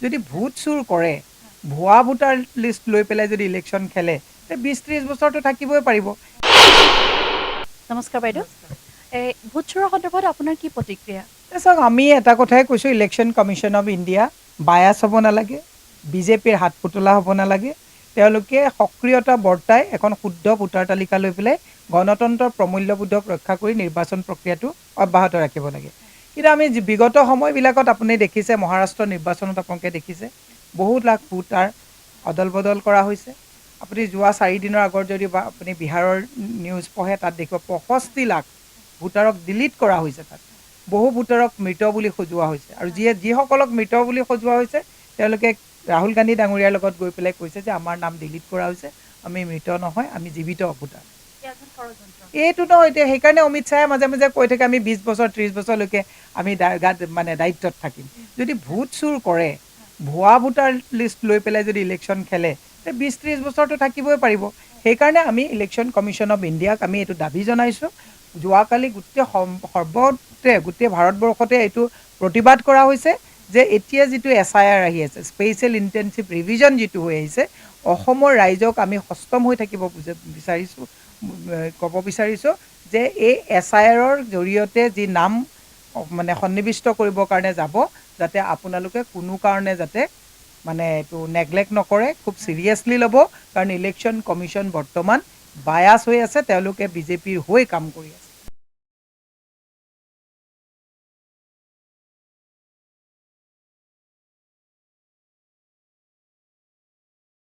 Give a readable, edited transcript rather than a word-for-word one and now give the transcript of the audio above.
যদি ভোট চুৰ কৰে ভুৱা ভোটাৰ লিষ্ট লৈ পেলাই যদি ইলেকশ্যন খেলে তে 20-30 বছৰটো থাকিবই পাৰিব। নমস্কাৰ বাইদেউ। ভোট চোৰৰ সন্দৰ্ভত আপোনাৰ কি প্ৰতিক্ৰিয়া? চাওক আমি এটা কথাই কৈছোঁ, election commission of India bias হ'ব নালাগে, বিজেপিৰ হাত পুতলা হ'ব নালাগে। তেওঁলোকে সক্ৰিয়তা বৰ্তাই এখন শুদ্ধ ভোটাৰ তালিকা লৈ পেলাই গণতন্ত্ৰৰ প্ৰমূল্যবোধক ৰক্ষা কৰি নিৰ্বাচন প্ৰক্ৰিয়াটো অব্যাহত ৰাখিব লাগে। কিন্তু আমি বিগত সময়বিলাকত আপুনি দেখিছে, মহাৰাষ্ট্ৰৰ নিৰ্বাচনত আপোনালোকে দেখিছে বহু লাখ ভোটাৰ অদল বদল কৰা হৈছে। আপুনি যোৱা 4 দিনৰ আগত যদি আপুনি বিহাৰৰ নিউজ পঢ়ে তাত দেখিব 65 লাখ ভোটাৰক ডিলিট কৰা হৈছে। তাত বহু ভোটাৰক মৃত বুলি সজোৱা হৈছে, আৰু যিসকলক মৃত বুলি সজোৱা হৈছে তেওঁলোকে ৰাহুল গান্ধী ডাঙৰীয়াৰ লগত গৈ পেলাই কৈছে যে আমাৰ নাম ডিলিট কৰা হৈছে, আমি মৃত নহয়, আমি জীৱিত ভোটাৰ। এইটো নহয়, এতিয়া সেইকাৰণে অমিত শ্বাহে মাজে মাজে কৈ থাকে আমি 20 বছৰ 30 বছৰলৈকে আমি দায়িত্বত থাকিম। যদি ভোট চুৰ কৰে ভুৱা ভোটাৰ লিষ্ট লৈ পেলাই যদি ইলেকশ্যন খেলে তে 20-30 বছৰটো থাকিবই পাৰিব। সেইকাৰণে আমি ইলেকশ্যন কমিশ্যন অফ ইণ্ডিয়াক আমি এইটো দাবী জনাইছোঁ। যোৱাকালি গোটেই ভাৰতবৰ্ষতে এইটো প্ৰতিবাদ কৰা হৈছে যে এতিয়া যিটো SIR আহি আছে, স্পেচিয়েল ইণ্টেনচিভ ৰিভিজন যিটো হৈ আহিছে, অসমৰ ৰাইজক আমি সষ্টম হৈ থাকিব ক'ব বিচাৰিছোঁ যে এই SIRৰ জৰিয়তে যি নাম সন্নিৱিষ্ট কৰিবৰ কাৰণে যাব, যাতে আপোনালোকে কোনো কাৰণে যাতে এইটো নেগলেক্ট নকৰে, খুব চিৰিয়াছলি ল'ব। কাৰণ ইলেকশ্যন কমিশ্যন বৰ্তমান বায়াছ হৈ আছে, তেওঁলোকে বিজেপিৰ হৈ কাম কৰি আছে।